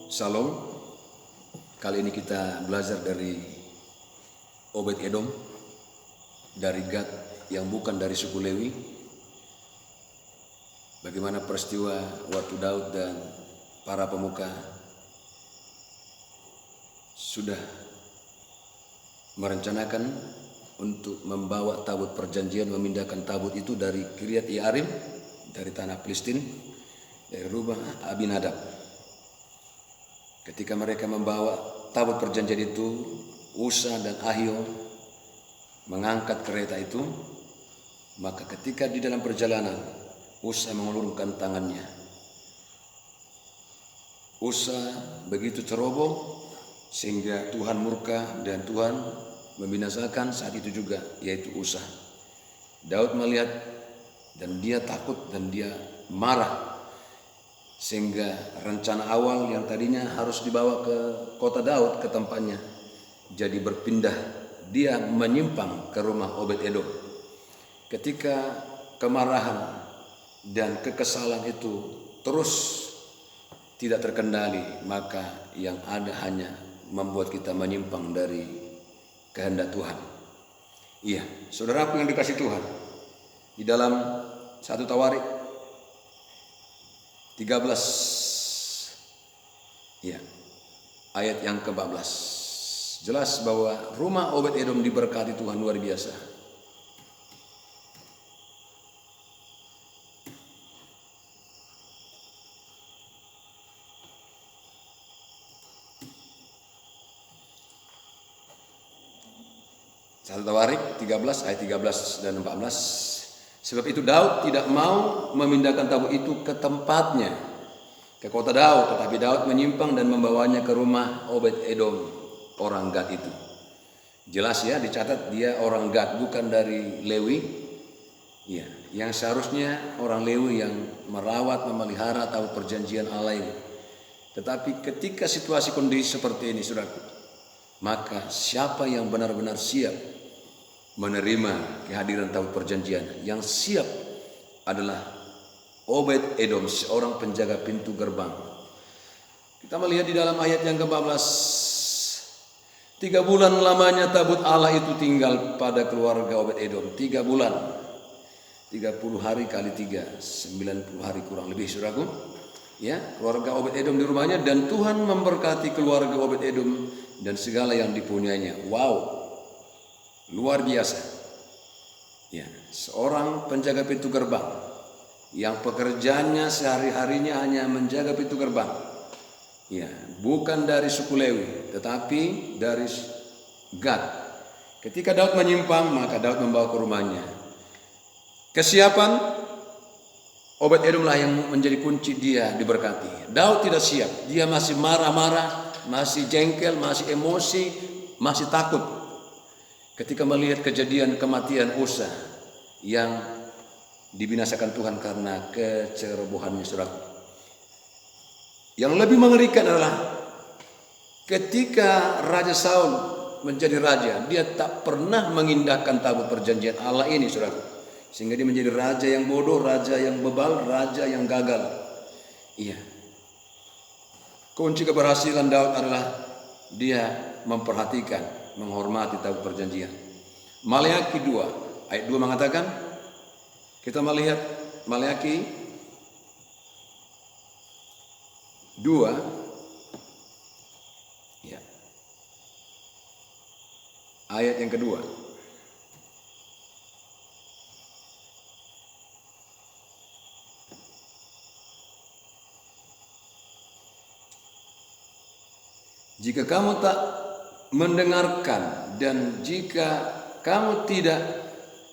Shalom. Kali ini kita belajar dari Obed Edom, dari Gad yang bukan dari suku Lewi. Bagaimana peristiwa waktu Daud dan para pemuka sudah merencanakan untuk membawa tabut perjanjian, memindahkan tabut itu dari Kiryat Yearim, dari tanah Filistin, dari rumah Abinadab. Ketika mereka membawa tabut perjanjian itu, Usa dan Ahio mengangkat kereta itu. Maka ketika di dalam perjalanan, Usa mengulurkan tangannya. Usa begitu ceroboh sehingga Tuhan murka dan Tuhan membinasakan saat itu juga, yaitu Usa. Daud melihat dan dia takut dan dia marah, sehingga rencana awal yang tadinya harus dibawa ke kota Daud, ke tempatnya, jadi berpindah. Dia menyimpang ke rumah Obed Edom. Ketika kemarahan dan kekesalan itu terus tidak terkendali, maka yang ada hanya membuat kita menyimpang dari kehendak Tuhan. Iya, saudaraku yang dikasih Tuhan, di dalam 1 Tawarik 13, ya, ayat yang ke-14, jelas bahwa rumah Obed Edom diberkati Tuhan luar biasa. Satu Tawarik 13 ayat 13 dan 14. Sebab itu Daud tidak mau memindahkan tabut itu ke tempatnya, ke kota Daud, tetapi Daud menyimpang dan membawanya ke rumah Obed Edom, orang Gad itu. Jelas ya, dicatat dia orang Gad, bukan dari Lewi. Ya, yang seharusnya orang Lewi yang merawat, memelihara tabut perjanjian Allah ini. Tetapi ketika situasi kondisi seperti ini, saudaraku, maka siapa yang benar-benar siap menerima kehadiran tabut perjanjian? Yang siap adalah Obed Edom, seorang penjaga pintu gerbang. Kita melihat di dalam ayat yang ke-14, 3 bulan lamanya tabut Allah itu tinggal pada keluarga Obed Edom. 3 bulan, 30 hari kali 3, 90 hari kurang lebih, saudaraku. Ya, keluarga Obed Edom di rumahnya, dan Tuhan memberkati keluarga Obed Edom dan segala yang dipunyainya. Wow, luar biasa. Ya, seorang penjaga pintu gerbang yang pekerjaannya sehari-harinya hanya menjaga pintu gerbang. Ya, bukan dari suku Lewi, tetapi dari Gad. Ketika Daud menyimpang, maka Daud membawa ke rumahnya. Kesiapan Obed Edomlah yang menjadi kunci dia diberkati. Daud tidak siap, dia masih marah-marah, masih jengkel, masih emosi, masih takut ketika melihat kejadian kematian Usa yang dibinasakan Tuhan karena kecerobohannya, saudaraku. Yang lebih mengerikan adalah ketika Raja Saul menjadi raja, dia tak pernah mengindahkan tabut perjanjian Allah ini, saudaraku. Sehingga dia menjadi raja yang bodoh, raja yang bebal, raja yang gagal. Iya. Kunci keberhasilan Daud adalah dia memperhatikan, menghormati tabut perjanjian. Maleakhi 2 ayat 2 mengatakan, kita melihat Maleakhi 2, ya, ayat yang kedua. Jika kamu tak mendengarkan dan jika kamu tidak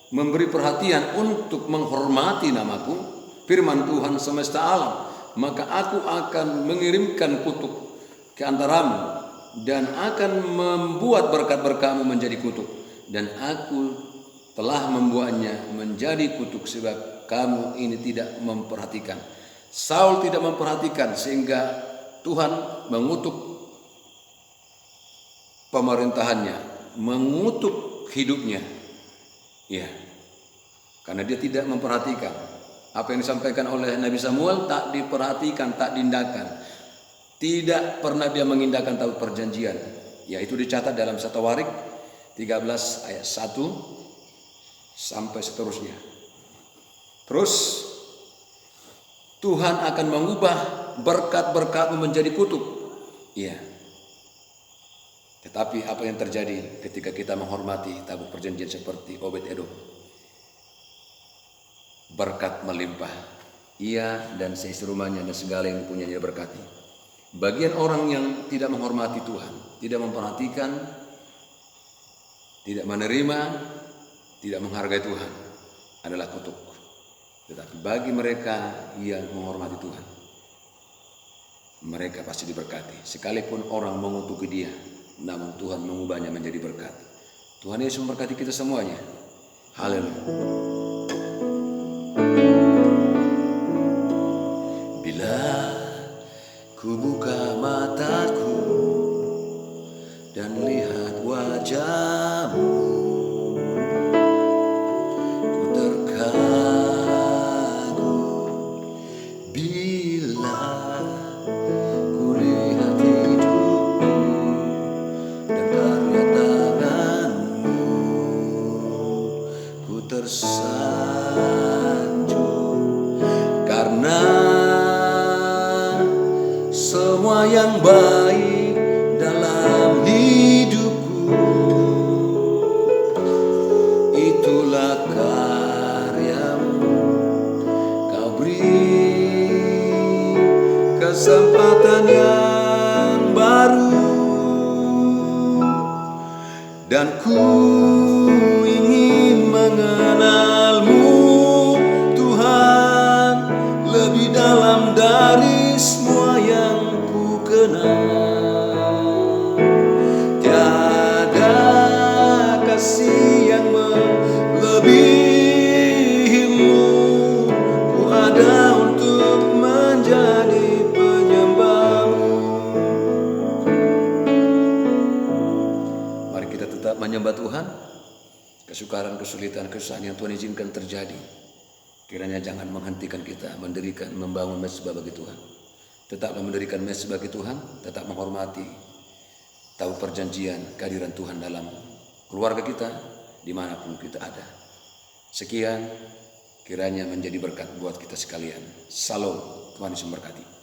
memberi perhatian untuk menghormati namaku, firman Tuhan semesta alam, maka aku akan mengirimkan kutuk ke antaramu dan akan membuat berkat-berkatmu menjadi kutuk, dan aku telah membuatnya menjadi kutuk sebab kamu ini tidak memperhatikan. Saul tidak memperhatikan sehingga Tuhan mengutuk pemerintahannya, mengutuk hidupnya. Ya, karena dia tidak memperhatikan. Apa yang disampaikan oleh Nabi Samuel tak diperhatikan, tak diindahkan. Tidak pernah dia mengindahkan tabut perjanjian. Yaitu dicatat dalam 1 Tawarik 13 ayat 1 sampai seterusnya. Terus Tuhan akan mengubah berkat-berkatmu menjadi kutuk. Iya. Tetapi apa yang terjadi ketika kita menghormati tabut perjanjian seperti Obed-Edom? Berkat melimpah. Ia dan seisi rumahnya dan segala yang punya dia berkati. Bagian orang yang tidak menghormati Tuhan, tidak memperhatikan, tidak menerima, tidak menghargai Tuhan adalah kutuk. Tetapi bagi mereka yang menghormati Tuhan, mereka pasti diberkati. Sekalipun orang mengutuki dia, namun Tuhan mengubahnya menjadi berkat. Tuhan Yesus memberkati kita semuanya. Haleluya. Bila ku buka mataku dan lihat wajahmu, ku terkagum. Bila ku lihat hidupmu dan karya tanganmu, ku tersanjung karena semua yang baik dalam hidupku itulah karyamu. Kau beri kesempatan yang baru dan ku ingin mengenalmu Tuhan lebih dalam dari semua yang ku kenal. Tiada kasih yang melebihimu. Ku ada untuk menjadi penyembahmu. Mari kita tetap menyembah Tuhan. Kesukaran, kesulitan, kesusahan yang Tuhan izinkan terjadi, kiranya jangan menghentikan kita mendirikan, membangun mezbah bagi Tuhan. Tetaplah mendirikan mezbah bagi Tuhan, tetap menghormati tabut perjanjian, kehadiran Tuhan dalam keluarga kita, dimanapun kita ada. Sekian, kiranya menjadi berkat buat kita sekalian. Salam, Tuhan Yesus memberkati.